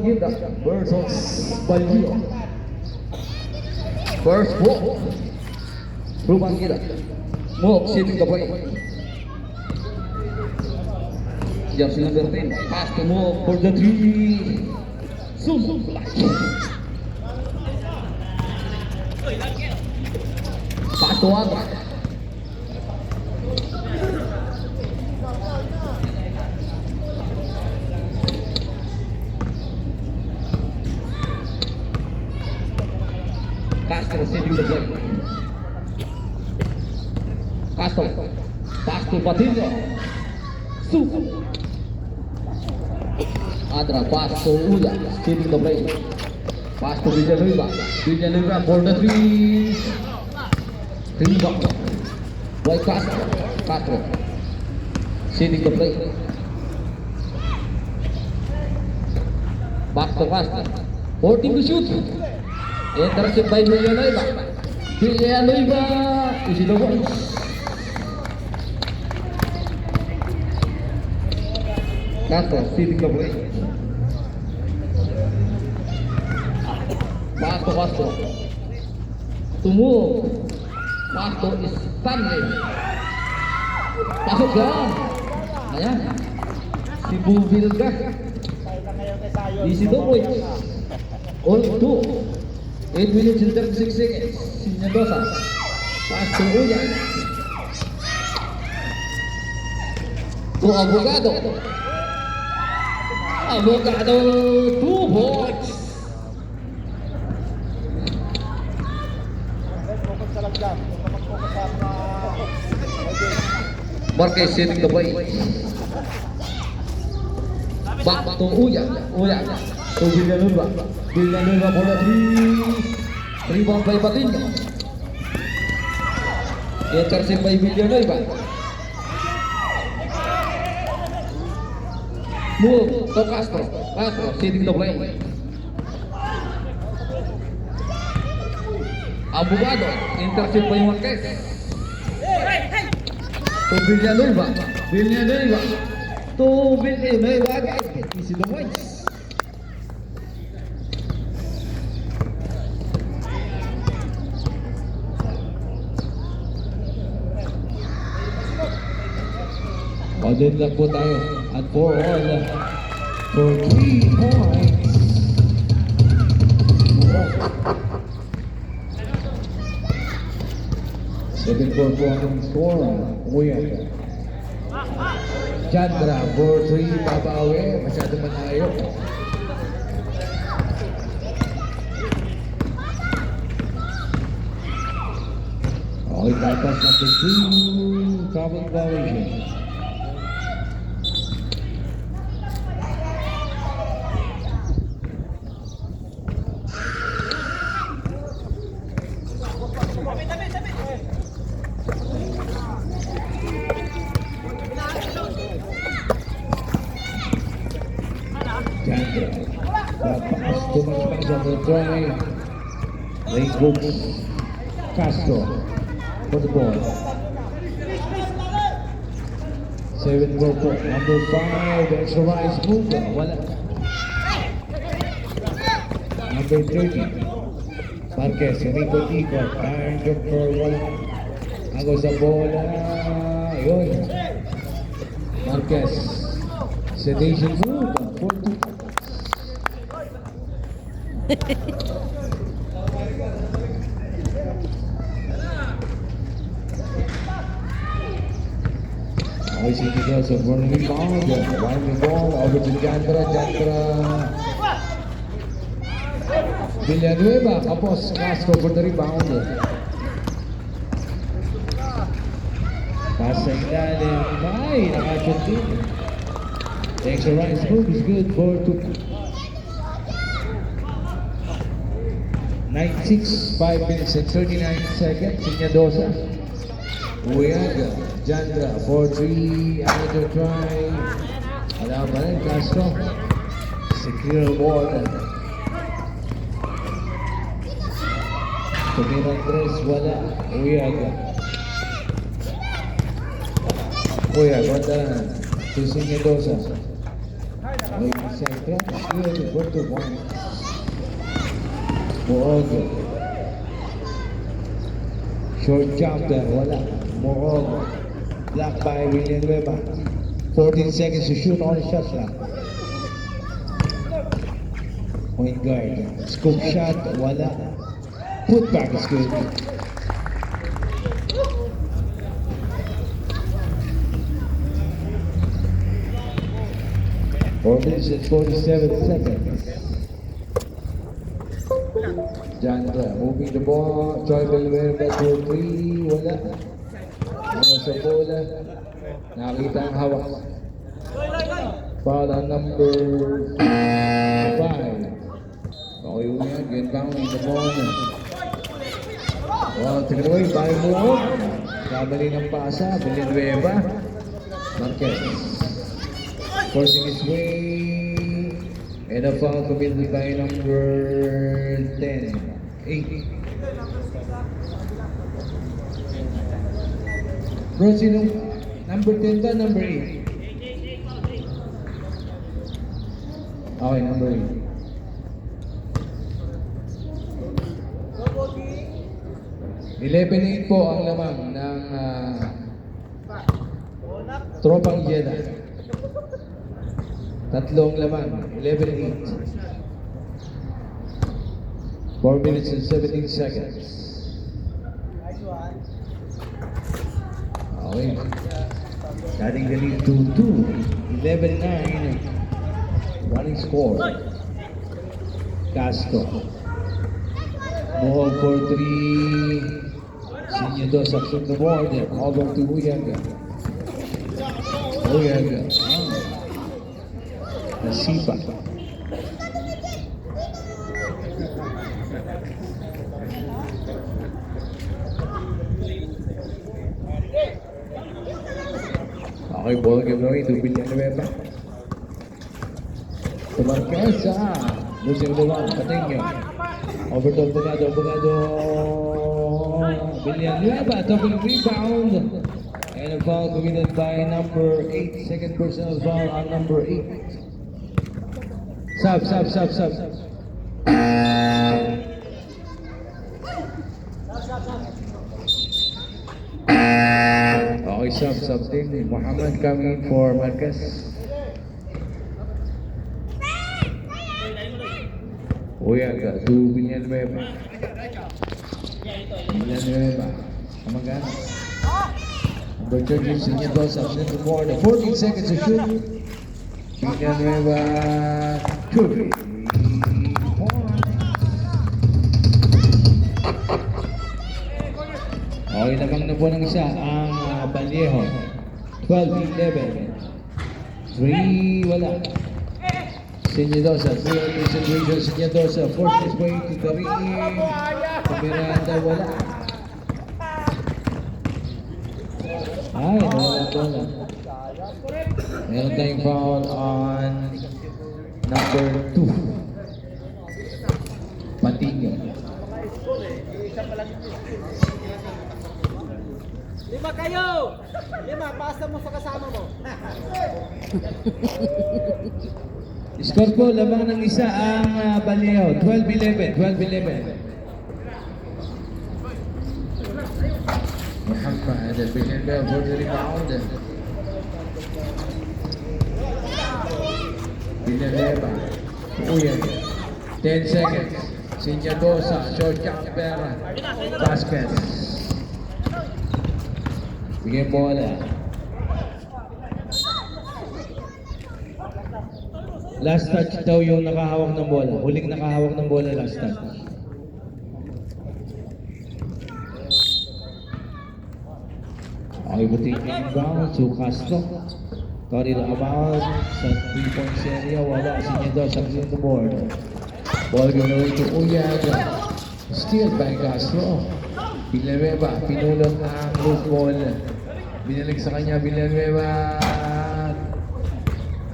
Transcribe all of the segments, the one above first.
Gilda versus Balio. First walk. Ruben Gilda. Walk sitting the play. Jersey number 10. Pass to move for the three. Zoom. Pass to Andra. Castro sitting the play. Castro. Pass to Patillo. Su. Andra pass to Ulla. Sitting the play. Pass to Villanueva. Villanueva for the three. Rebound. By Castro. Castro. Sitting the play. Back to Castro. 14 to shoot. Intercept by Villanueva. Villanueva is in the box. Castro sitting the play. Pass to Castro. To move. Castro is Stanley. Pasok lang. Ayan. Si Buvil ka. Di si Doboy. All two. 8 minutes and 36 seconds. Sinyadosa. Pass to Ulla. To Abogado. Abogado. 2 points. Marquez sitting the play. Back to Ulla. To Villanueva. Villanueva for the three. Rebound by Patillo. Intercept by Villanueva. Move to Castro. Castro sitting the play. Abogado. Intercept by Marquez. To Villanueva. To Villanueva again. Easy the points. All-in lang po tayo at for 3 points. Second for ang score. Umuyan. Chandra for 3. Babawi. Masyadong manayo. Okay, bypass number 2. Common violation. Chandra. Pass too much pass on the try. Lane books. Castro for the ball. 7 goal po. Number 5. Extra rise move. Wala. Number 30. Marquez. Ikot. Time jump for wala. Ako sa bola. Yun. Marquez. Sedation move. 4-2. I see because of one rebound, winding ball over to Chandra. Villanueva, tapos Castro for the rebound. Pass sa ilalim, ay, nakashot din. The extra rise move is good for 2. 9-6, 5 minutes and 39 seconds. Sinyadosa. Uyaga. Chandra for 3. Another try. Wala pa rin. Castro. Secure ball. Tumira Andres. Wala. Uyaga. Wanda to Sinyadosa. Central, skill, 4-1. Moog. Short jumper, wala. Moog. Blocked by Villanueva. 14 seconds to shoot on the shot clock. Point guard. Scoop shot, wala. Put back is good. Four minutes and 47 seconds. Jandra moving the ball. Troy Villanueva for 3. Wala. Ano sa bola. Nakita ang hawak. Para number 5. Okay mo yan. Get down in the ball. Wow, take it away. Bayo mo. Kamali ng pasa. Villanueva. Marquez. Forcing his way. And a foul committed by number 10. 8. Bro, sinong number 10 ba? Number 8? Okay, number 8. $11-8 po ang lamang ng Tropang Jeddah. Tatlong laman, 11-8. 4 minutes and 17 seconds. Okay. Starting the lead to 2. 11-9. Running score. Castro. Mohol for 3. Senior dos action the board. Over to Uyaga. Uyaga. Nasipa. Okay, ball game na ito. Villanueva. Tumarkas sa Lucien Luwan. Patinyo. Over to Bogado. Villanueva. Double rebound. And a foul committed by number 8. Second personal foul on number 8. Sub. Okay, sub din. Muhammad coming in for Marquez. Uyaga to Villanueva. Kamagana. Number 13, Senior Dos up in the board. 14 seconds to shoot. Villanueva. 2. Okay, nabang na po ng isa ang Vallejo. 12-11. 3, wala. Senyadosa, 3 concentration. Senyadosa, forced his way to the ring. Miranda, wala. Ay, wala. Meron tayong foul on number 2. Patinyo. 5 kayo! 5, pasa mo sa kasama mo. Score po, lamang ng isa ang Vallejo. 12-11. Muhammad Villanueva for the rebound. Villanueva. Uyan. 10 seconds. Senyadosa, short jumper. Basket. Bigyan bola. Last touch daw yung nakahawak ng bola. Huling nakahawak ng bola last touch. Okay, buting inbound to Castro. Got it about sa 3-point area. Wala, Senyadosa sa the board. Ball going to Uyaga. Steal by Castro. Villanueva, pinulot ang loose ball. Binalik sa kanya, Villanueva.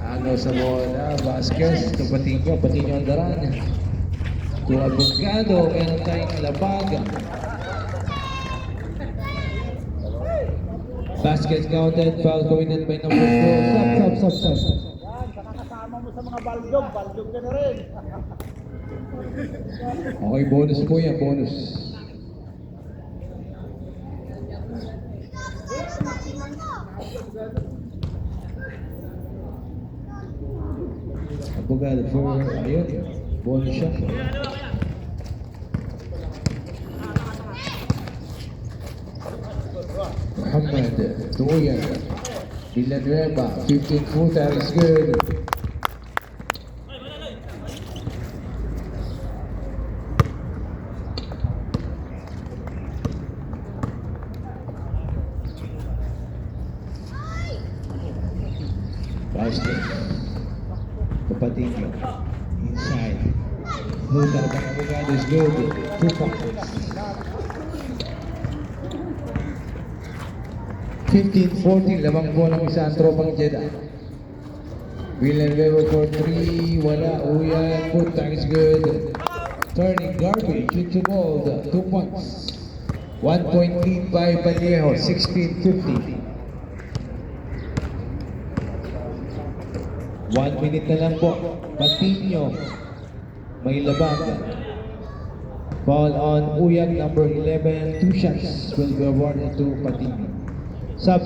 Agaw sa bola, Vasquez, Patinyo ang daran. To Abogado, meron tayong labag. Basket counted, foul committed by number 4. Stop. Yan, baka kasama mo sa mga mga baljog ka na rin. Okay, bonus po yan, bonus. Abogado for, ayun, bonus shot. Muhammad, Tuyan, Villanueva, 15-footer is good. Basket. Kapatid niyo. Inside. Footer ng Abogado is good. 2 points. 15-14, lamang po ng isang tropang Jeddah. Villanueva for 3, wala, Uyan, Putang is good. Turning garbage into gold, 2 points. 1 point lead by Vallejo, 16-15. 1 minute na lang po, Patino, may labang. Foul on Uyag, number 11, 2 shots will be awarded to Patino. Sub.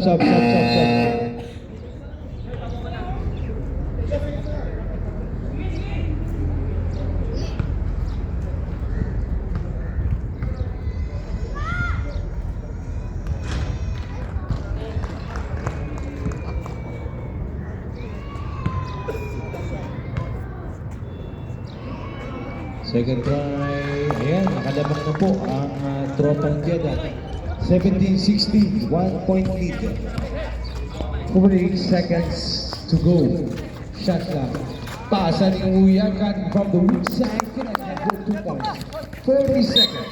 Second try, ayan, nakalabang na po ang tropang Jeddah. 17-16, 1 point lead. 48 seconds to go. Shot clock. Pasa ni Uyag cutting from the weak side. Connect and go 2 points. 40 seconds.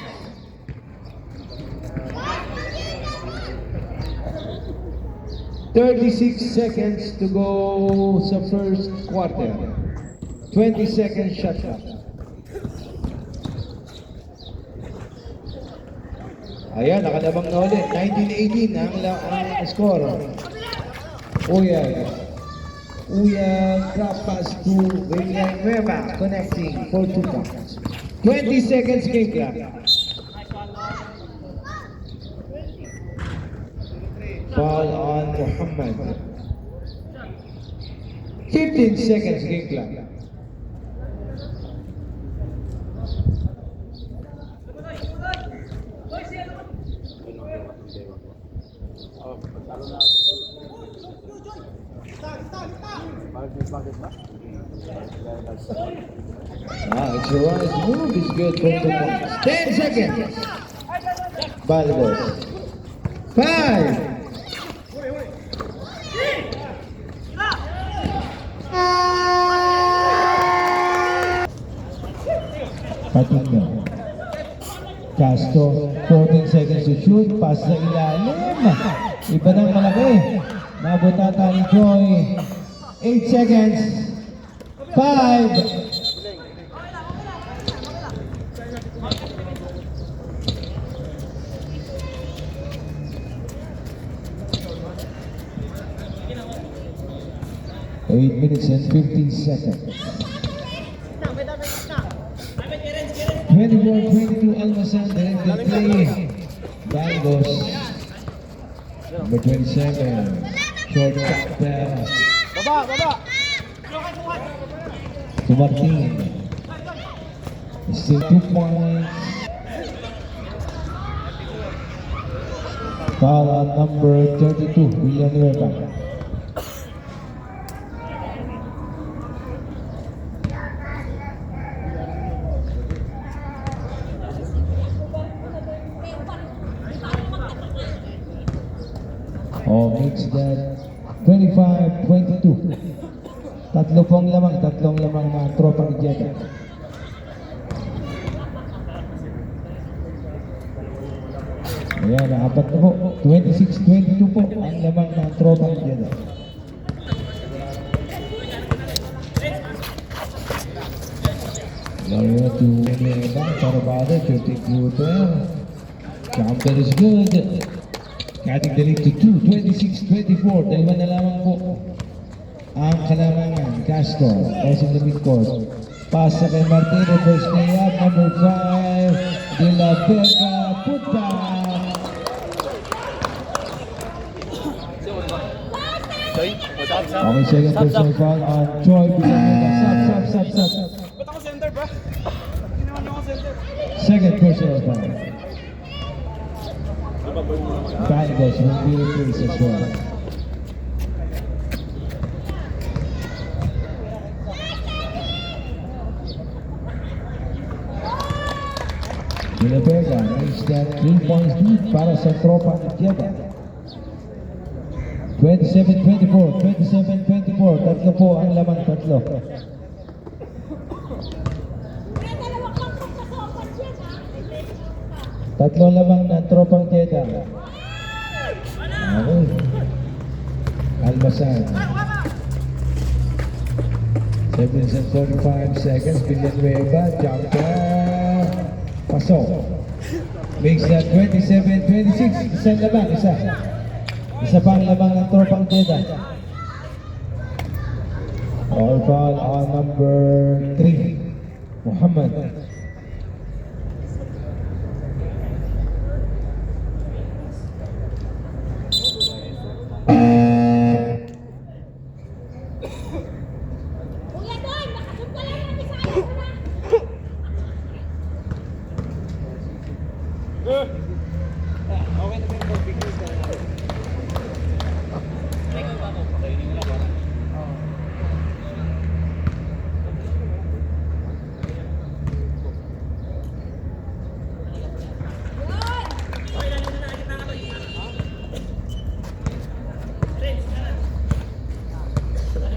$36 seconds to go sa first quarter. 20 seconds shot clock. Ayan, nakalabang na ulit. 19-18 ang score. Uyag, drop pass to Villanueva, connecting for 2 points. 20 seconds game clock. Foul on Muhammad. 15 seconds game clock. Extra rise move is good for 2 points. 10 seconds. Balbos. 5. Patino. Castro, 14 seconds to shoot. Pass sa ilalim. Iba ng malaki. Nabutata ni Joy. 8 seconds. 5. Eight minutes and 15 seconds. 24-22 Almasan, directed play. Balbos. Number 27. Short capper. Baba! To Martin. Still 2 points. Foul on number 32, Villanueva. Makes that 25-22. Tatlong lamang na tropang Jeddah. Ayan, apat na po. 26-22 po ang lamang ng tropang Jeddah. Lario to Villanueva, Tarabada, 30-footer. Counter is good. Cutting the lead to 2, 26-24. Dalawa na lamang po. ang kalamangan. Castro, crossing the midcourt. Pass sa kay Martino, first lay up, number 5, De La Vega, put back. Okay, second personal foul on Joy Villanueva. Sub. Ba't ako center ba? Hindi naman ako center. Second personal foul. Valuables will be replaced as well. Villanueva makes that 3 points lead para sa tropa ng Jeddah. 27-24, 27-24, tatlo po ang lamang, tatlo. Tatlo lamang ng tropang Jeddah. Okay. Almasan. 7 seconds, Villanueva, jumper, pasok. Makes that 27-26, isang lamang, isa. Isa pang lamang ng tropang Jeddah. All foul on number 3, Muhammad. Kuya Don, nakasot ka lang natin sa akin na. Okay na ba yung big news ka na?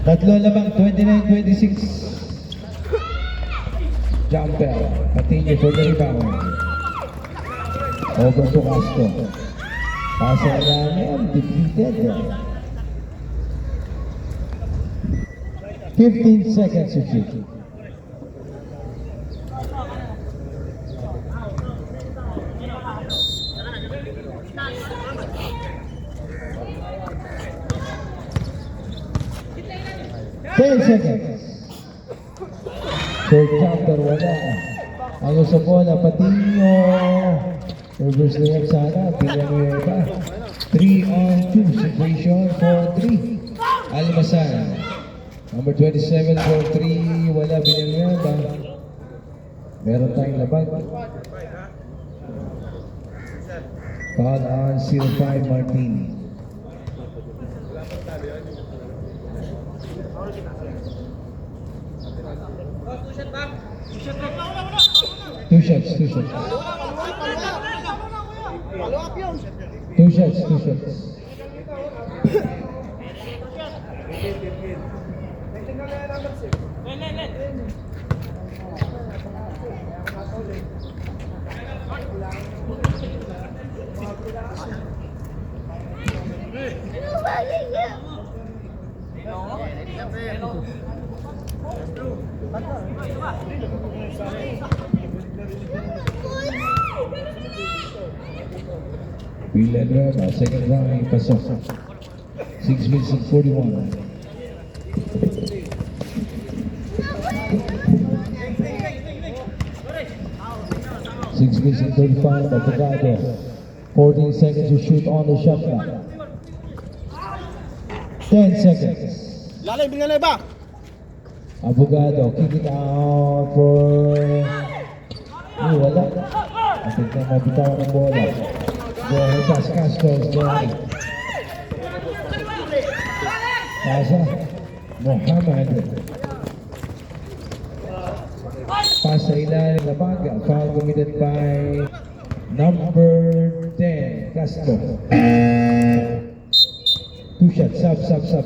Tatlo lamang, 29-26. Jumper, Patino for the rebound. Over to Castro. Pasa namin, defeated. 15 seconds to shoot. Ten seconds. Third jumper, wala. Ang gusto ko na Patino. Reverse layup sana, Villanueva. 3-on-2 situation for 3. Almasan. Number 27 for 3, wala Villanueva. Meron tayong labag. Foul on 05 Martin. Two shots. Follow up yun. Two shots. Villanueva, second round, pasok. 6 minutes and 41. Six minutes and 35, Abogado. 14 seconds to shoot on the shot clock. 10 seconds. Lalay, bigyan na ba? Abogado, kick it out for... wala. Ating na mabitawan ng bola. Bola, pass Castro, Johnny. Pasa, Muhammad. Pass sa ilalim na baga. Foul committed by number 10, Castro. Two shots, sub.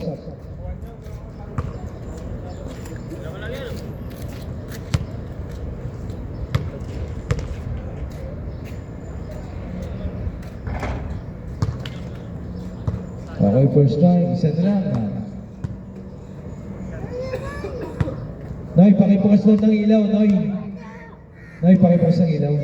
Okay, first strike, isa na lang. Noy, pakibukas lang ng ilaw, Noy. Noy, pakibukas ng ilaw.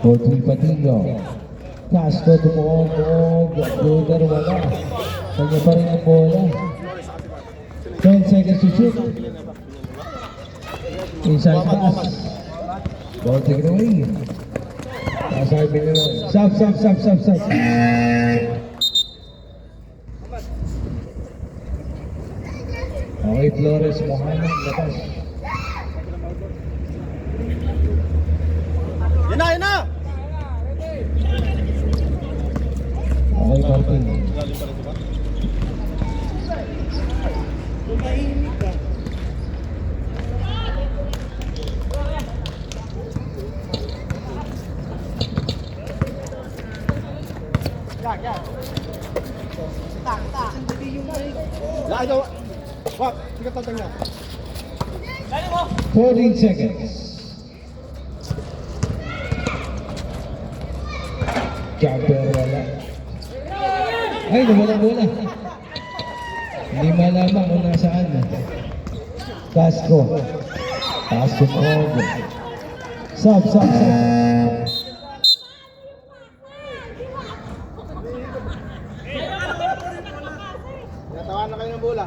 4-3 Patingo. Castro tumuog. Lugar wala. Kanya pa rin ang bola. 10 seconds to shoot. Inside pass. Ball taken away. Pasar Binero. Stop. Okay, Flores Mohamed labas. Yan na! Okay, Martin. Lalo. Wag, tingnan tatang niya. 14 seconds. Jumper wala. Ay, nawala bola. Hindi malaman kung nasaan. Castro. Castro Moog. Sub. Natawan na kayo ng bola.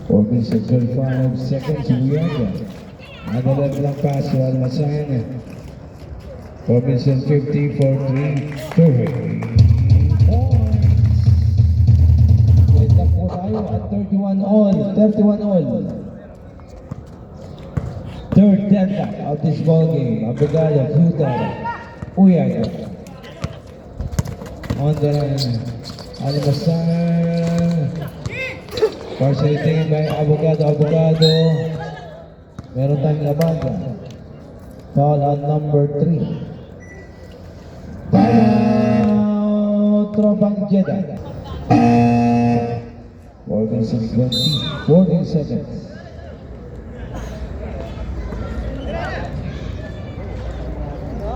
For minutes and 35 seconds, Uyaga. Adalat lang pass to Almasan. 4 minutes and 50 for 3 points. Wait lang po tayo at 31 all. Third deadlock of this ball game. Abogado, Plutar, Uyaga. On the line, Almasan. Partially taken by Abogado. Meron tayong labaga. Foul on number 3. Timeout, Tropang Jeddah. 14 seconds.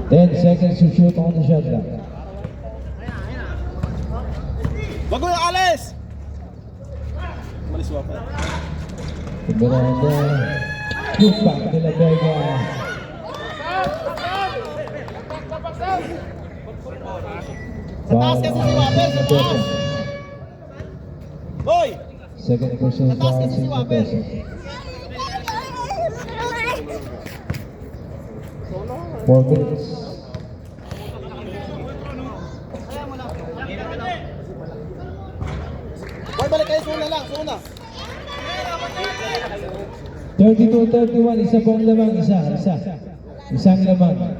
Then seconds to shoot on the shot clock. Wag mo yung alis! Maliswa pa. Berada. Put back to La Vega. Sa taas kasi si Wapel, sa taas! Boy! Second personal Sa taas foul, kasi si 6 Wapel. pesos. 4 minutes. Boy, balik kayo, suna lang, suna! 32-31, isa pong lamang, isang lamang.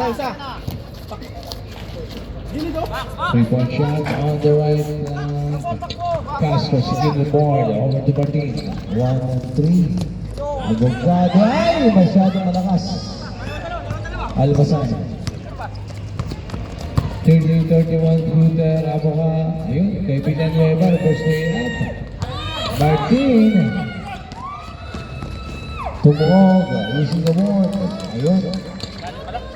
Isa. 3-point shot on the right. Castro sigil the board. Over to Martin. 1-3. Abogado. Ay, masyadong malakas. Albasan. 30-31 Plutar. Aboga. Ayun, kay Villanueva. First way up. Martin. Tumuog. Using the board. Ayun.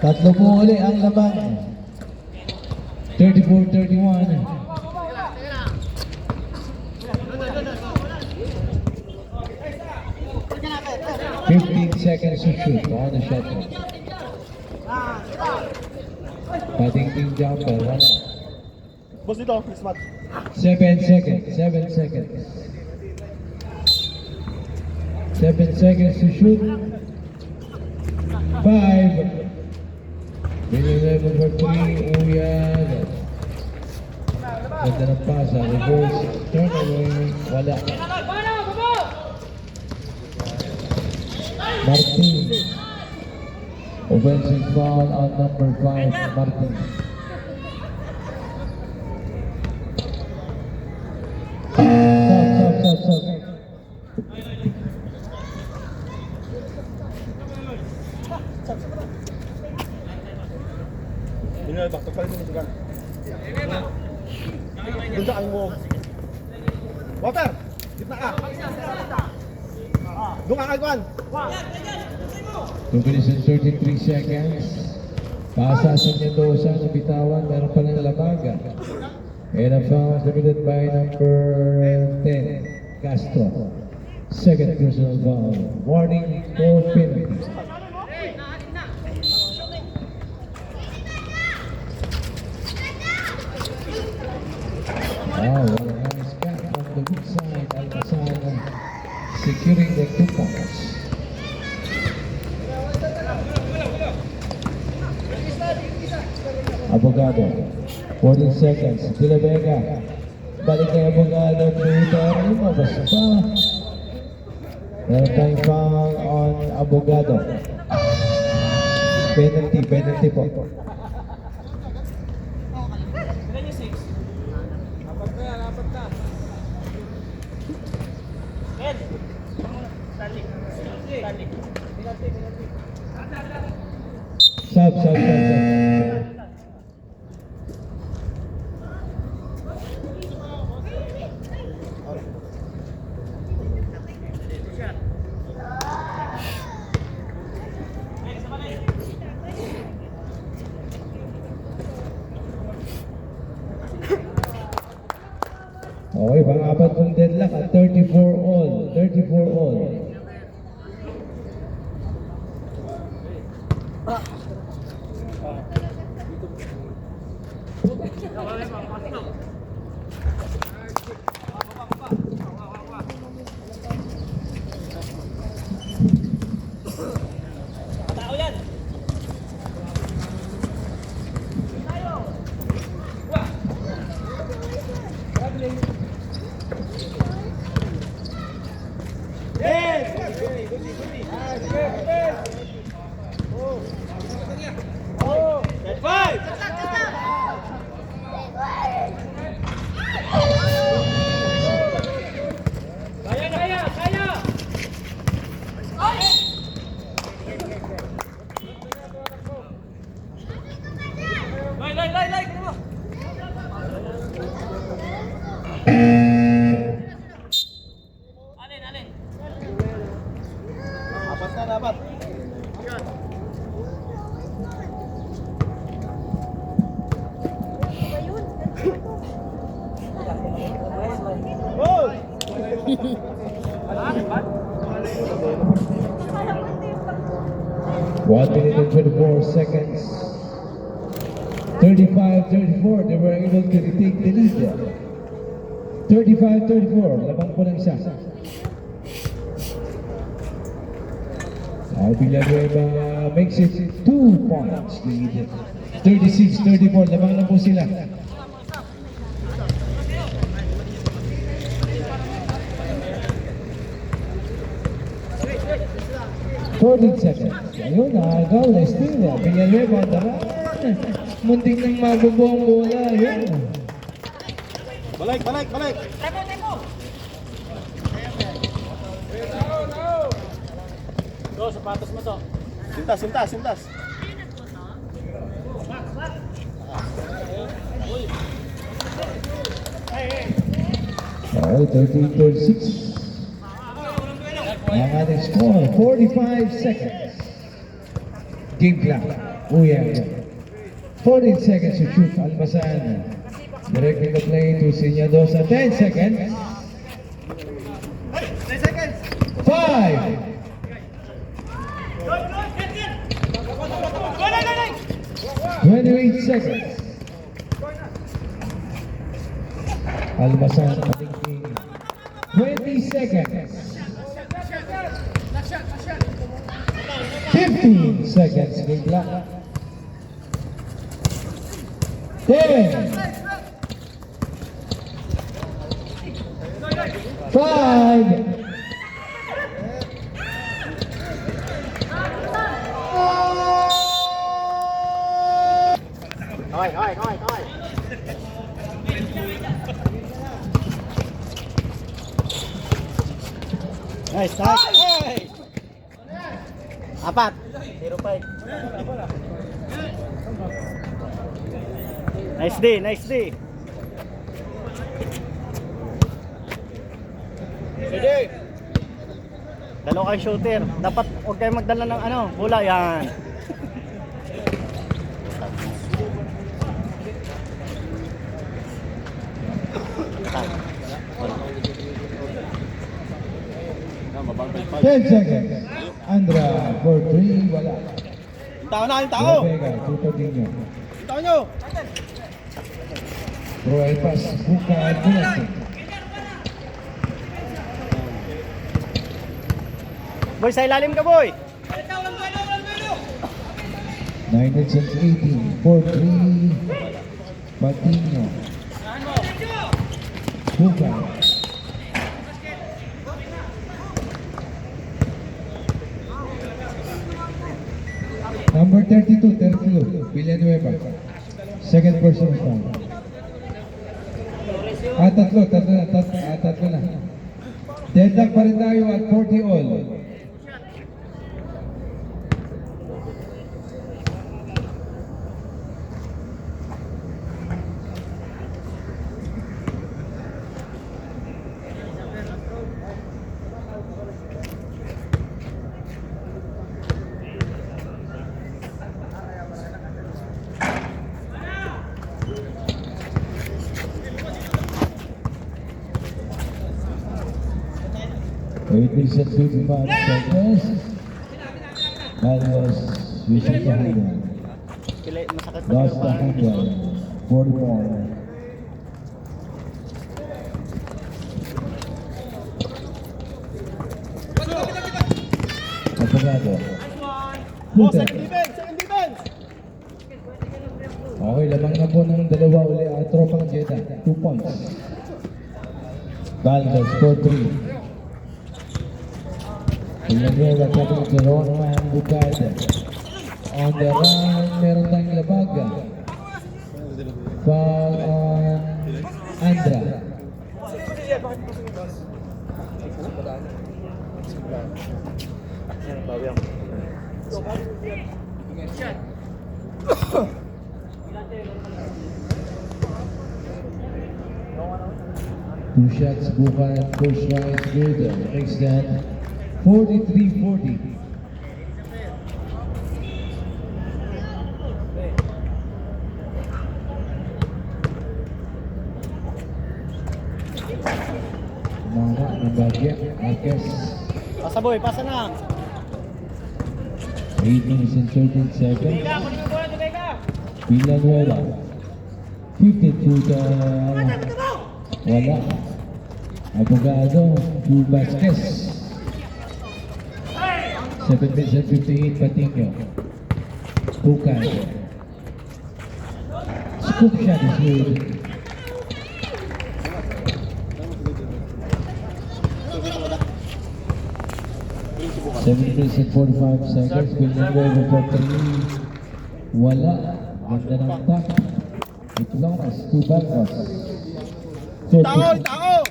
Tatlo po uli ang laban. 34-31. 15 seconds to shoot on the shot clock. Pating jumper. Boss dito, Christmas. 7 seconds. 7 seconds to shoot. 5. Villanueva for 3. Uyaga. Ganda ng pasa. Reverse. Turnover. Wala. Martin. Offensive foul on number 5. Martin. Stop. Ini bakto kali ini juga. Tunjuk ang mo. Water. Gitna ka. Dung ang agwan. 2 minutes and 33 seconds. Pasa sa Mendoza, nabitawan, meron pa ng Lamaga. And a foul committed by number 10, Castro. Second personal foul. Warning for penalty. Oh, what a nice cut from the weak side. Almasana securing the 2 points. Abogado, 14 seconds. De La Vega. Balik kay Abogado. Pero lumabas pa. Meron tayong foul on Abogado. Penalty po. Sub. Okay, pang-apat kong deadlock at 34 all. 34 all. Apat na dapat. Oh! 1 minute and 24 seconds. 35-34, they were able to retake the lead. 35-34, labang po lang siya. Villanueva makes it 2 points lead. 36-34, labang lang po sila. 14 seconds. Ayun, nakagaw na steal. Villanueva, tara. Munting nang mabubuang bola. Ayun. Balik. Go, sapatos mo to. Sintas. Oh, 13-36. Ang ating score, 45 seconds. Game clock. Oh yeah. 14 seconds to shoot. Almasan. Directing the play to Sinyadosa. 10 seconds. 5. 28 seconds. Almasan patingting. 20 seconds. 15 seconds. Game clock. 10. 5. Kaway. Nice. Hey! Apat. 0-5. Nice day, nice day. Sige. Dalawa kayong shooter. Dapat huwag kayong magdala ng ano, bola yan. Ten seconds. Andra for 3, wala. Tao na, yung tao. Vega, to Patino. Tao nyo. Roy pass, Buka, Dynasty. Boy, sa ilalim ka, boy. 9 minutes and 18 for 3, Patino. Buka. Number 32, Villanueva. Second person foul. Tatlo na. Deadlock pa rin tayo at 40 all. It is at 55 seconds. Carlos using the handle. Masakit pa Lost the handle. 44. Apagado. Oh, second defense, second defense. Okay, lamang na po ng dalawa uli at tropang Jeddah. 2 points. Valdez for 3. Villanueva coming to Ronman Bukada. On the run, meron tayong labaga. Foul on Andra. Two shots, Buka and first try is good. Makes that 43-40. Mana ng bagya, Marquez. Pasa, boy, pasa na. 8 minutes and 13 seconds. Villanueva. 52 to wala. Abogado to Vasquez. 7 minutes and 58, Patino. Bukan. Scoop shot is good. Seven minutes and 45 seconds. Villanueva for 3. Wala. Ganda ng tap. It Lawrence to Barcos. Tao, tao.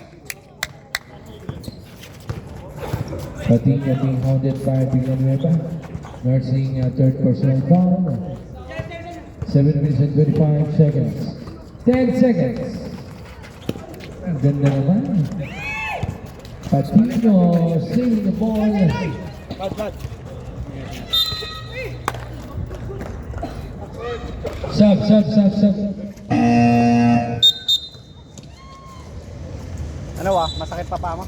Patino being hounded by Villanueva. Nursing a third personal foul. 7 minutes and 25 seconds. 10 seconds. Ang ganda naman. Patino saving the ball. Bad. Sub. Ano masakit pa mo?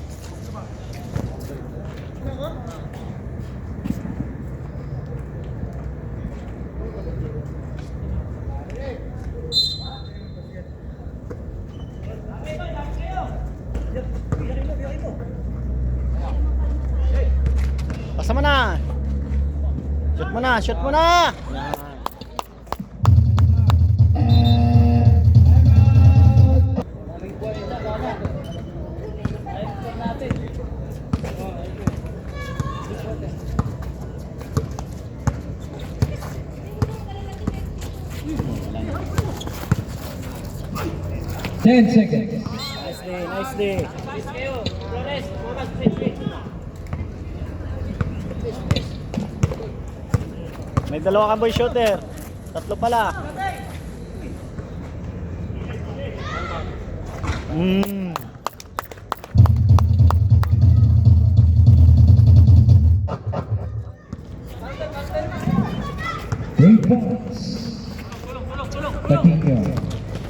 Pasa mo na. Shoot mo na. Ten seconds. Nice day. May dalawa ka boy shooter. Tatlo pala. Three points. Patino.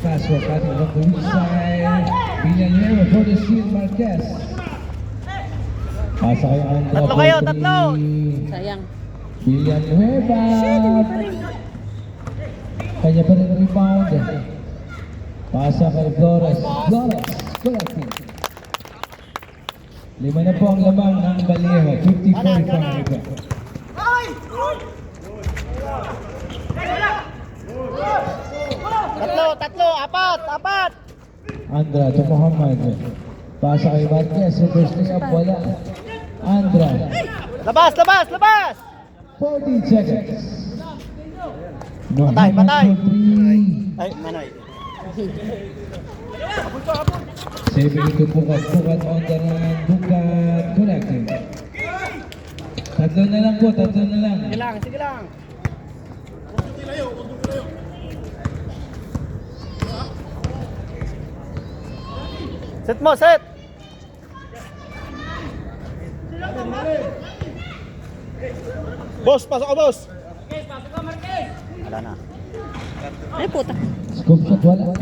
Pass for cutting from the weak side. Villanueva for the steal, Marquez. Pasa kay Andra. Tatlo for kayo, three. tatlo. Sayang. Villanueva. Kanya pa rin rebound. Pasa kay Flores. Flores. Collecting. 5 na po ang lamang ng Vallejo. 50-45. Tatlo, apat. Andra to Muhammad. Pasa kay Marquez. Reverse pick up. Wala. Andra. Labas! 14 seconds. Patay. Muhammad for three. Ay, Manoy. 7 ito Bukat on the run. Bukat connecting. Tatlo na lang. Sige lang. Set mo, set! Boss, pasok ka, boss. Wala na. Ay, puta. Scoop shot wala.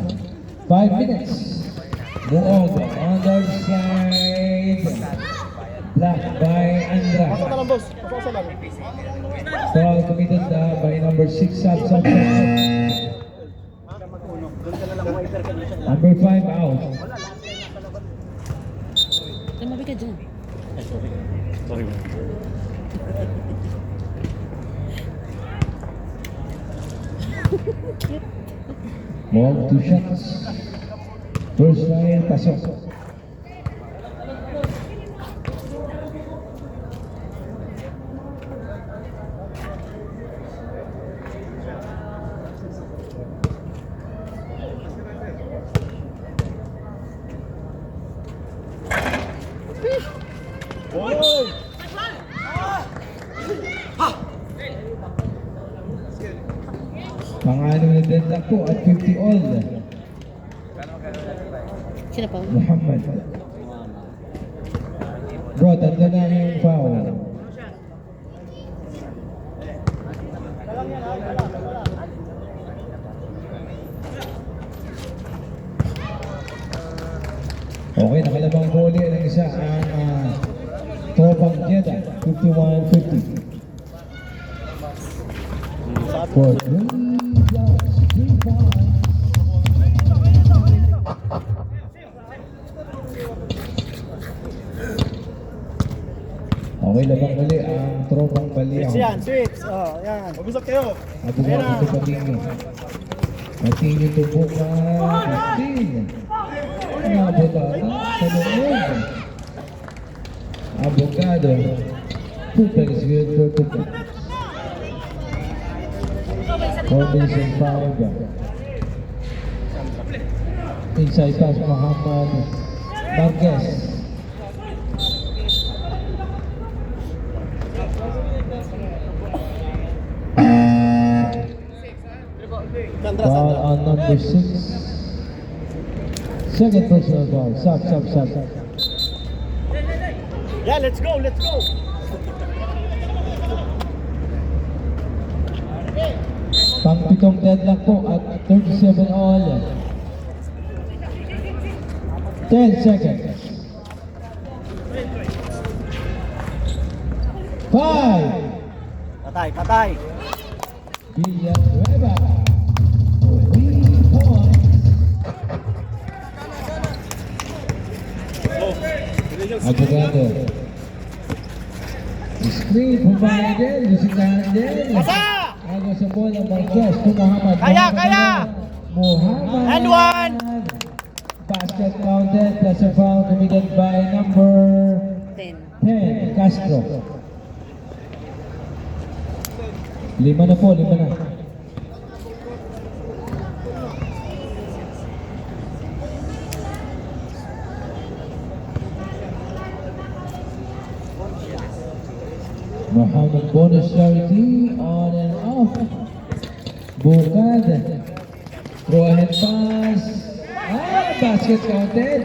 5 minutes. Buog on the other side. Blocked by Andra. Pasok ka lang, boss. Pasok ka lang. Foul committed by number 6 sub. Number 5 out. Lumabi ka dyan. Sorry. Buog 2 shots. First trial, pasok. Pang-anim na deadlock po at 50 all. Sino pa? Muhammad. Bro, tatlo na yung foul. Okay, nakalabang goalie ng isa ang Tropang Jeddah, 51-50. For 3 blocks, 3 points. Okay, labang uli ang Tropang Baliang. Switch yan, switch. Oh, yan. Mag-usap kayo. Abogado ito Patinho. Patinho ito bukas. Patinho. Abogado sa loob. Abogado. Puta is good for Puta. Combination foul. Inside pass Muhammad Marquez. Foul on number 6. Second personal foul. Sub. Yeah, let's go. Pang-pitong deadlock po at 37 all. 10 seconds. 5. Patay. Villanueva. 3 points. Abogado. Screen provided. Lusitahan din. Pasa! Aga sa bola Marquez to Muhammad. Kaya! Muhammad. And one! Basket counted. Plus a foul committed by number 10, Castro. 5 na po. Muhammad bonus charity on and off. Bukad. Throw ahead pass. Basket counted.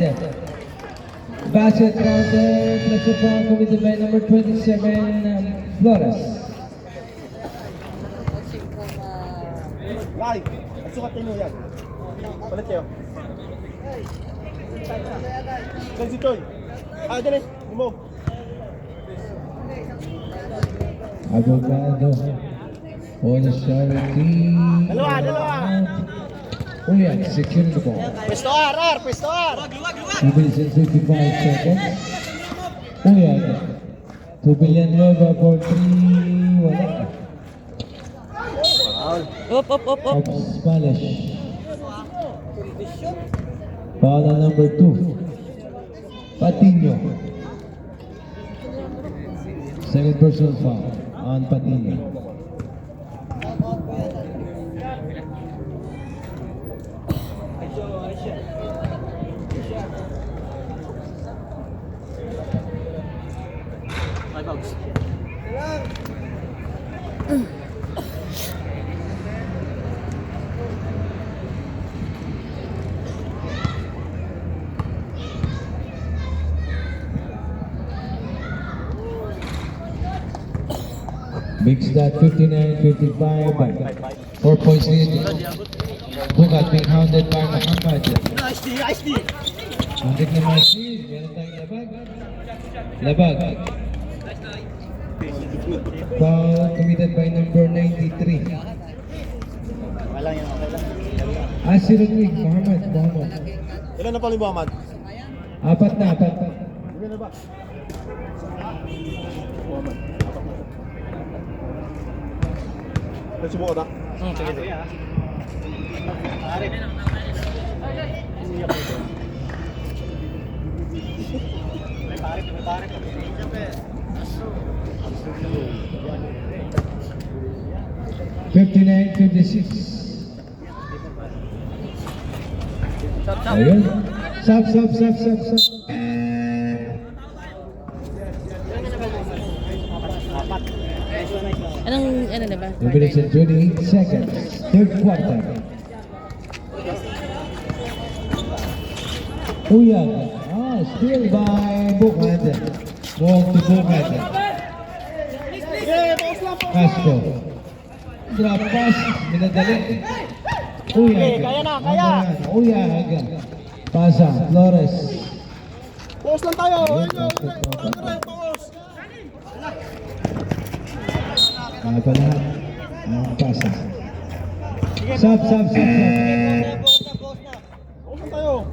Basket counted. Let's go committed by number 27, Flores. Live. Ang sukat kayo yan. Palit kayo. Dali si Toy. Dali. Mo. Abogado. On the charity. Dalawa. Uyag, secure the ball. Pwesto R. 2 minutes and 55 seconds. Uyag. 2 billion Nueva for 3. Wala. Up. Of Spanish. Foul on number 2. Patino. Second personal foul on Patino. Big stat 59-55. 4 points lead. Bukat being hounded by Muhammad. Nice D. Muntik na ma-steal. Meron tayong labag. Foul committed by number 93. Wala yan, okay lang. Asir Rodrigue, Muhammad. Ilan na pala yung Muhammad? Apat na. Ilan na ba? Muhammad. Ay, subukan na. Sige. May pare. 59-56. Ayun. Sap. Anong, ano na ba? 2 minutes and 28 seconds. Third quarter. Uyag. Steal by Bukad. Ball to Bukad. Castro. Drop pass. Minadali. Uyag. Kaya. Uyag. Pasa. Flores. Pause lang tayo. Palahat. Ang pasa. Sap. Pause lang tayo.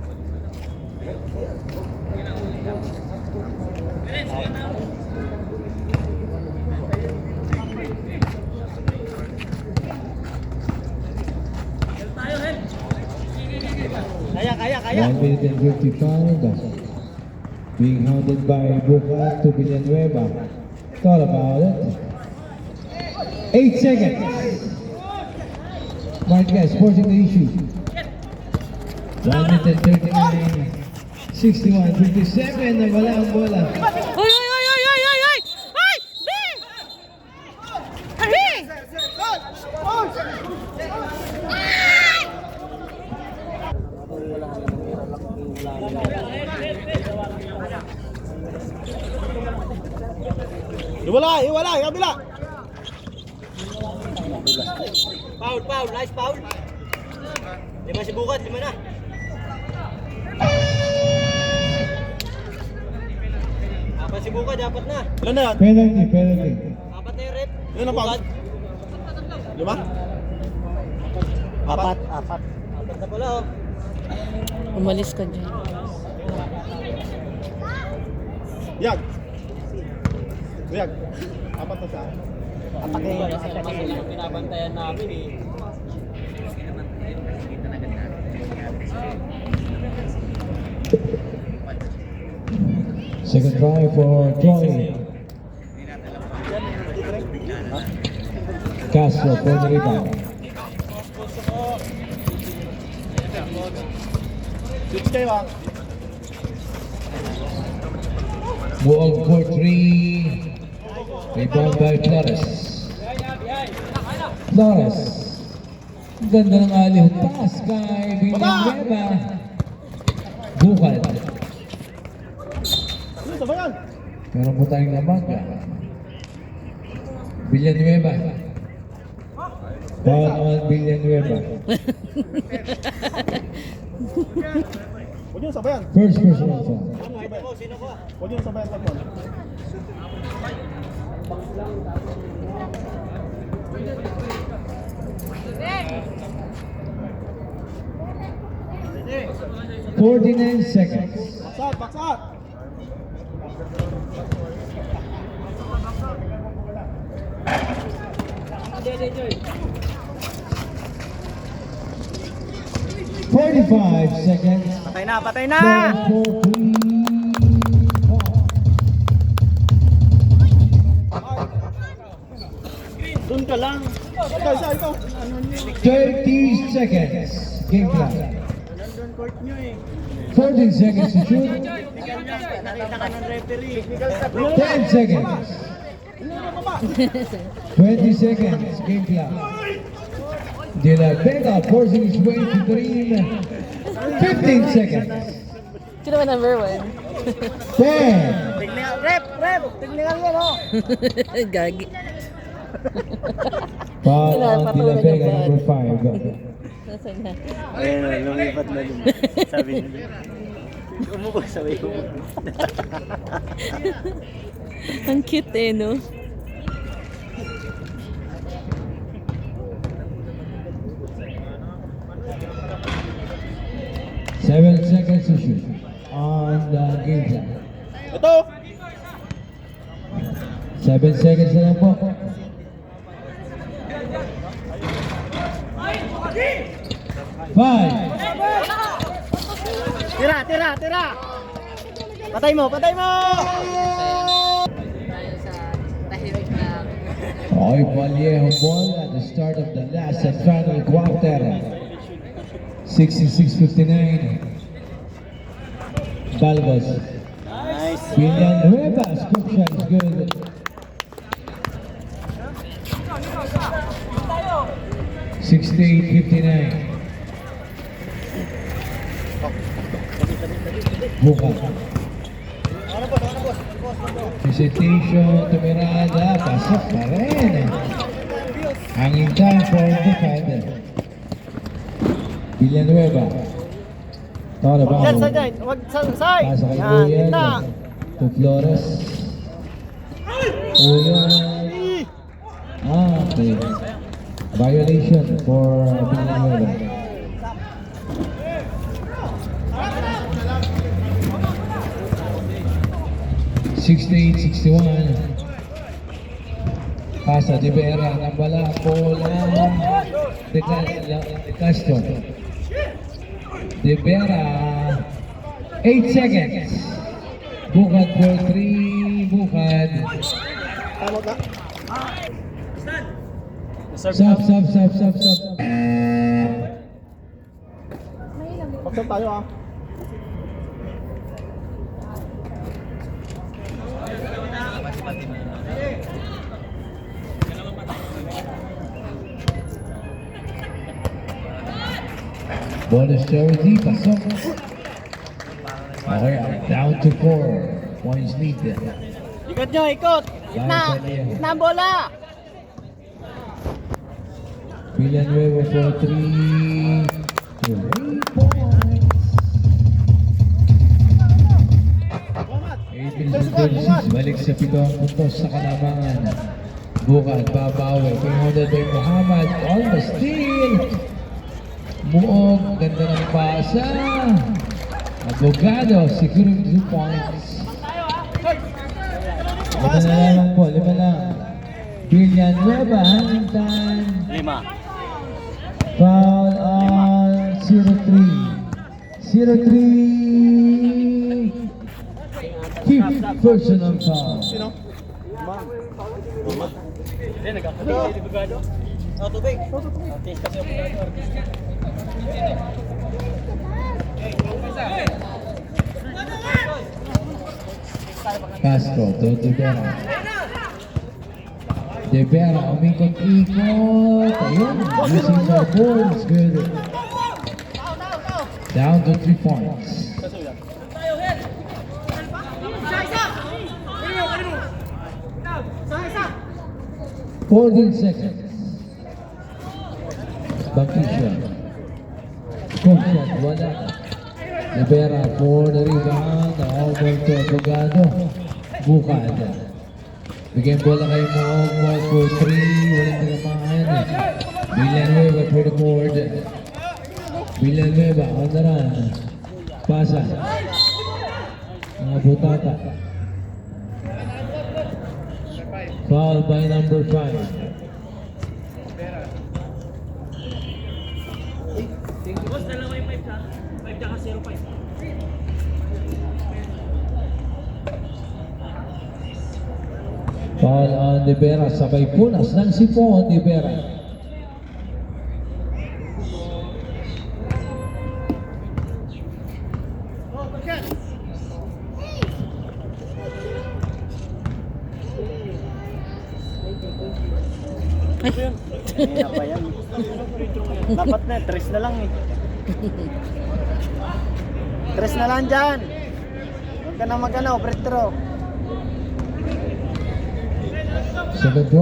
Kaya. 1 minute and 55. Being hounded by Bukat to Villanueva. Thought about it. 8 seconds. Marquez forcing the issue. 1 minute and 39. 61-57 na wala ang bola. Uy! Hey! Iwala, kabila. Foul. Nice foul. 5 si Bukat, 5 na. Apat si Bukat, 4 na. Ilan na yan? Penalty. 4 na yung rep. Ilan ang foul? 5? 4 na pala, oh. Umalis ka dyan. Yag. 4 na siya. Pinabantayan namin eh. Second try for Troy. Castro for the rebound. Switch kayo Buog for 3. Rebound by Flores. Ganda ng aliw pass kay Villanueva. Bukad. Ano sa bayan? Meron po tayong lamang. Villanueva. Foul on Villanueva. Huwag yun sa bayan. First personal foul. Huwag yun sa bayan tagpuan. Yeah. 49 seconds. Baksat, baksat! 45 seconds. Patay na, patay na! 4-3. Doon ka lang. Ikaw. 30 seconds. Game clock. Nandun court nyo eh. 14 seconds to shoot. Nakita ka ng referee. 10 seconds. 20 seconds. Game clock. De La Vega forcing his way to the rim. 15 seconds. Sino ba number 1? 10. Tignan, rep! Tignan yan oh! Gagi. Foul on De La Vega number 5. Nasaan na? Ayun na, lumipat na din. Sabi niya. Umuko, sabi ko. Ang cute eh, no? Seven seconds to shoot on the game clock. Ito! 7 seconds na lang po. 5. Tira! Patay mo! Hoy Vallejo ball at the start of the last and final quarter. 66-59. Balbos. Nice! Villanueva scoop shot is good. (68-59). Bukas. Presentation to Miranda, pasok pa rin. Hanging time for defender. Villanueva. Thought about Yan, it. side! Huwag side! Pasa kay Yan, Uyan. kita! To Flores. Uyan. Okay. Violation for Villanueva. (68-61). Pasa de Vera ng bala. Bola de Castro. De Vera. 8 seconds. Bukad for 3. Bukad. Timeout na. Stop. Baksat tayo ah. Bonus jersey, pasok. Okay, down to 4 points lead. Ikot nyo, ikot! Gitna ang bola! Villanueva for 3. 3 points. 8-36, balik sa 7 puntos sa kalamangan. Bukad, babawi. Pinunod by Muhammad on the steal. Muog, ganda ng pasa. Abogado, siguro 2 points. 5 na lang po, 5 lang. Villanueva, hanging time. 5. Foul on 0-3. 0-3. Fifth personal foul. Sino? Tubig. Castro to De Vera. De Vera, umikot-ikot. Ayun, using the ball. It's good. Down to 3 points. 14 seconds. Bangkisha. Scoop shot, wala. Libera for the rebound. Over to Abogado. Bukad. Bigyan bola kayo mo. Ball for 3. Walang tinamaan. Villanueva for the board. Villanueva on the run. Pasa. Mga butata. Foul by number 5. Foul on Libera, sabay punas ng sipon Libera. Kaya pa yan. Dapat na, tres na lang eh. Tres na lang dyan. Huwag ka na mag-ano, free throw. Sa drive,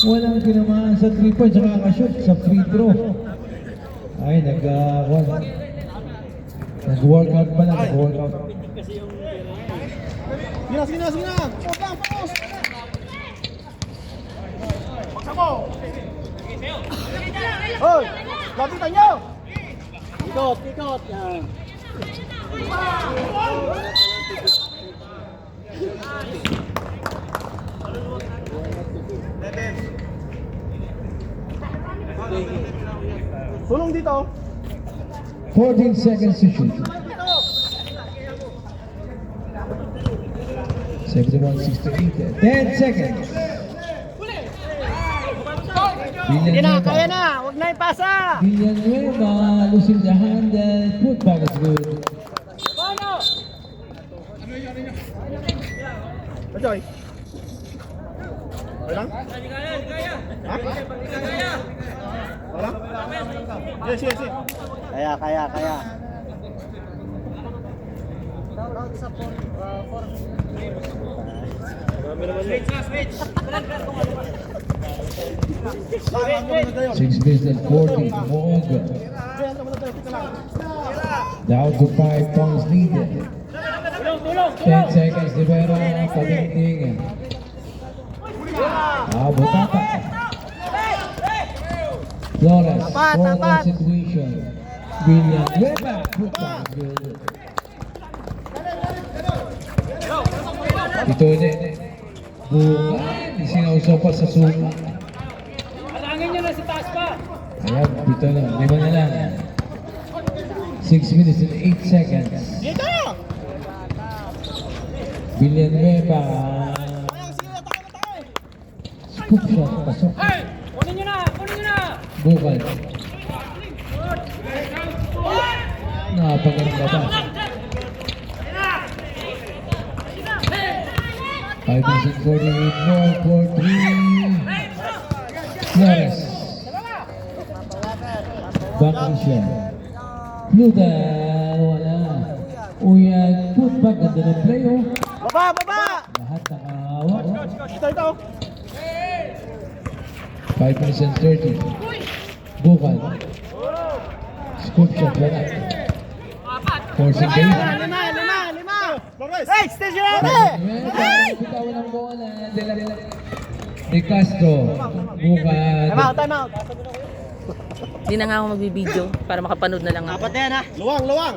walang tinamaan sa 3 points, saka nakashoot sa free throw. Ay, nag-workout pala, nag-workout. Sige na. Post. Pagsako. Hoy, lapitan nyo. Ikot. Yan. Tulong dito. 14 seconds to shoot. 71-68. 10 seconds. Kaya na. Huwag na ipasa. Villanueva losing the handle. Put back is good. Ajoy. Walang? Ha? Walang? Yes. Kaya. Switch. 6 minutes and 40. Moog. Down to 5 points lead. 10 seconds. Libera. Pagdating. Butata. Flores. Forward situation. Villanueva. Put back is good. Ito ulit. Bukan. Isinausaw pa sa sumo. Ayan, dito lang. 5 na lang. 6 minutes and 8 seconds. Dito! Villanueva. Scoop shot. Pasok. Kunin nyo na! Bukal. Napagandang labas. 5 minutes and 48 more for 3. Flores. Bangkisha. Ludan. Wala. Uyag. Put back. Ganda ng play, oh. Baba! Lahat nakahawa. Ito. 5 minutes and 30. Bukal. Scoop shot. Wala. Forcing base. 5. Flores! Hey, stationary! Bitawan ng bola. De Castro. Bukal. Time out. Hindi na nga ako magbibideo para makapanood na lang ako. Dapat na yan ha. Luwang!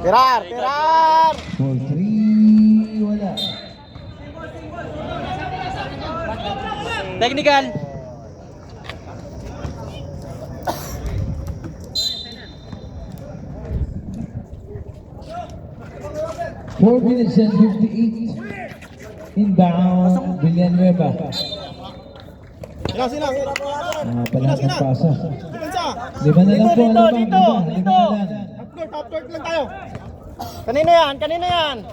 Tirar! For 3. Wala. Technical! Four minutes and 58. Inbound. Villanueva. Sila. Pala ng pasa. Depensa! 5 na lang po. Dito. 5 na lang. Top court lang tayo. Kanina yan.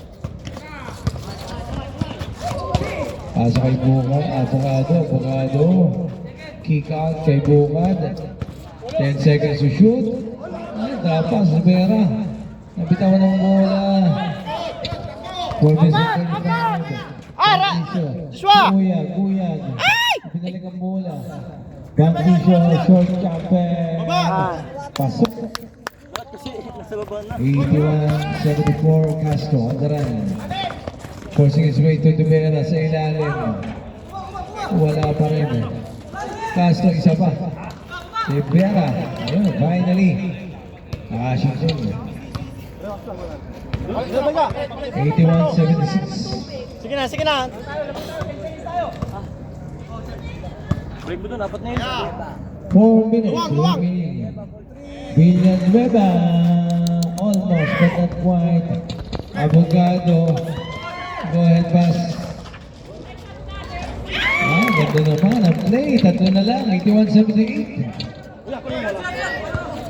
Asa kay Bukad. Abogado. Kick out kay Bukad. 10 seconds to shoot. Ay, dapat. Libera. Nabitawan ng bola. Joshua! Kuyag. Pinalik ang bola. Bangkisyo, short champion. Pasok. Kasi nasa baba na. 81-74 Castro on the run. Forcing his way to Tubera sa ilalim. Wala pa rin. Castro isa pa. Tubera. Ayun, finally. Nakashoot yun. 81-76. Sige na. Break mo doon, apat na yun. 4 minutes remaining. Villanueva almost but not quite. Abogado. Go ahead pass. Ganda naman ang play. Tatlo na lang. 81-78.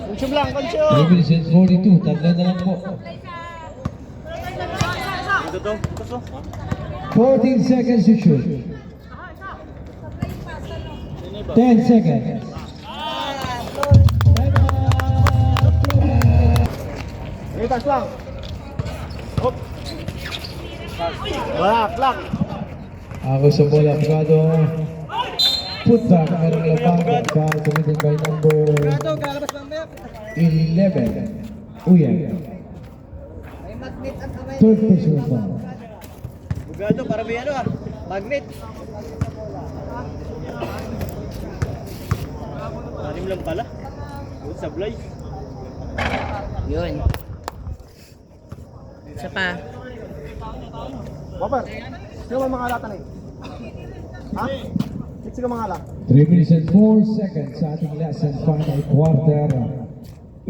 Consume lang. 3 minutes and 42. Tatlo na lang po. Ito. 14 seconds to shoot. 10 seconds. Litas lang. Hop. Lock. Ako sa bola, Abogado. Put back ang labang. Foul committed by number 11. Uyag. Third personal foul. Bugado, para may magnet. Anim lang pala. Good sablay. Yun. Isa pa. Whopper, sino ba mga alatan eh? Ha? Sino mga ala? 3 minutes and 4 seconds sa ating last and final quarter.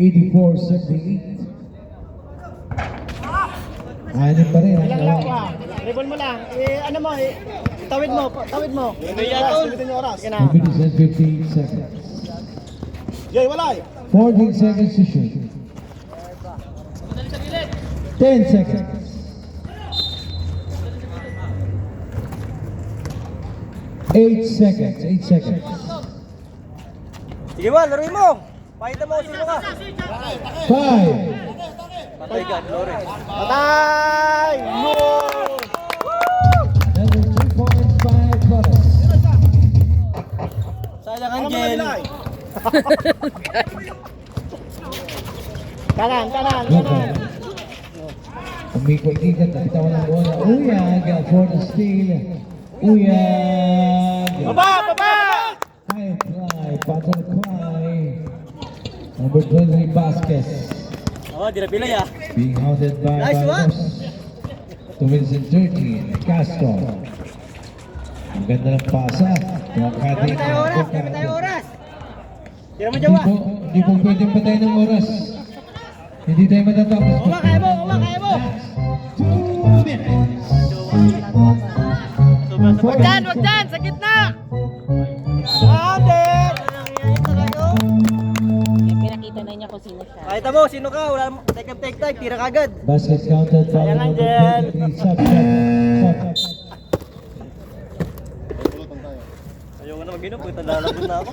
84-78. Anim pa rin. Ilang lang pa. Ribon mo lang. Ano mo, tawid mo. Limitin yung oras. Sige na. 2 minutes and 15 seconds. Jay, wala eh. 14 seconds to shoot. 10 seconds. 8 seconds. 8 seconds. Sige ba, laruin mo. Pakita mo sino ka. 5. Patay ka, Lore. Patay! No! Another 2 points by Brothers. Sayang Ano Angel. nila eh? Kanan. Local. Umikot-ikot at bitawan ng bola. Uyag for the steal. Uyag. Baba! High fly, button fly. Number 23 Vasquez. Oh, di na pilay ah. Being hounded by Nice one. Barros. 2 minutes and 13. Castro. Ang ganda ng pasa. Dami tayo oras. Tira mo Jawa. Hindi po pwedeng patayin ng oras. Hindi tayo matatapos. Kaya mo. 2 minutes. Wag dyan! Sa gitna! Pinakita na niya kung sino siya. Kahit mo, sino ka? Wala mo. Take time. Tira kagad. Basket counted by Sayang, number Angel. 23. Shot. Ayoko na mag-inom. Puta, lalabot na ako.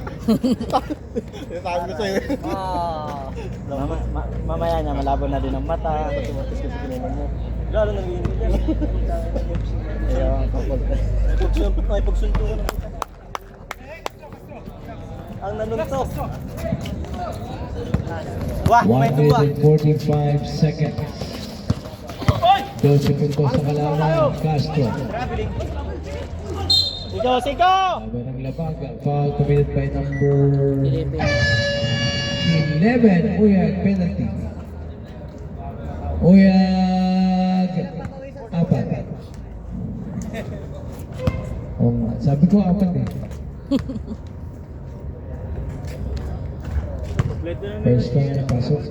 Sabi ko sa'yo. Mamaya niya, malabo na din ang mata. Tumatis kasi kinaman mo. Lalo nang iinit yan. Ayun, kapag. Nakipagsunto ka na. Ang nanuntok. Wah, 1 may tuwa. minute and 45 seconds. 12 segundos sa kalaman. Castro. Siko! Laban ng labag. Foul committed by number 11. 11. Uyag, penalty. Uyag. 4. Sabi ko 4 eh. First time, pasok.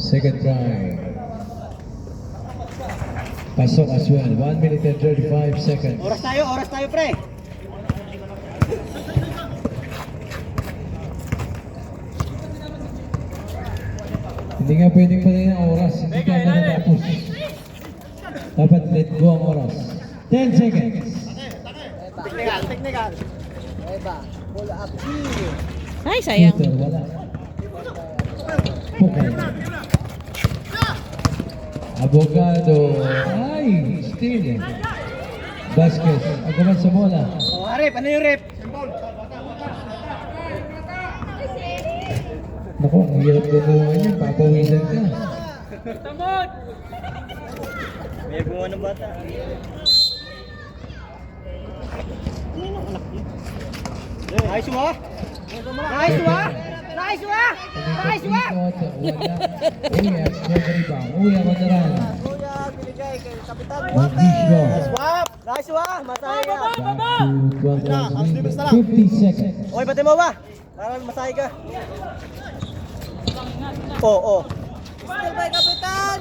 Second try. Pasok as well. 1 minute and 35 seconds. Oras tayo pre. Hindi nga pwedeng patayin ang oras. Hindi ka na natapos. Dapat let go ang oras. 10 seconds. Technical. Ay, sayang. Shooter, wala. Pukay. Abogado. Ay, steal. Basket. Agaman sa bola. Oh, rep, ano yung rep? Naku, ang hirap gumawa niya. Papawisan ka. May gumawa ng bata. Nice mo! Nice mo! Nice mo! Nice mo! Wala. Uy, at score rebound. Uy, ang madaran. Kuya, binigay kay Kapitan Magisyo. Swap! Nice mo! Masaya ka! Back to 12 50 seconds. Okay, pati mo ba? Para masaya ka. Oo. Still by Kapitan!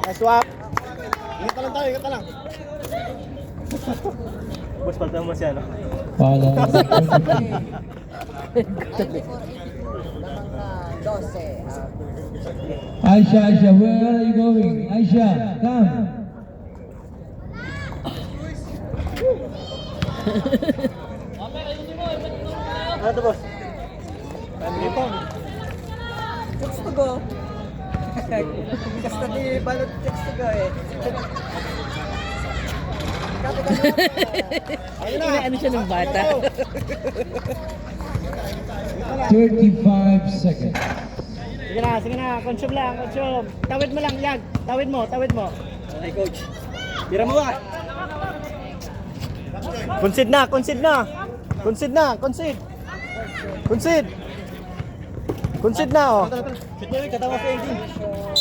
Nice swap! Ingat ka lang tayo, ingat ka lang. Boss, palta mo siya, no? Pala. Aisha, Aisha, where are you going? Aisha, come. Ano to, boss? Family phone. Text to go. Kasta di balot text to go eh. Inaano siya ng bata. 35 seconds. Sige na, consume lang, consume. Tawid mo lang, lag. Tawid mo. Okay, coach. Tira mo ba? Concede na. Concede. Concede na, oh. Shoot mo yung katawa sa 18.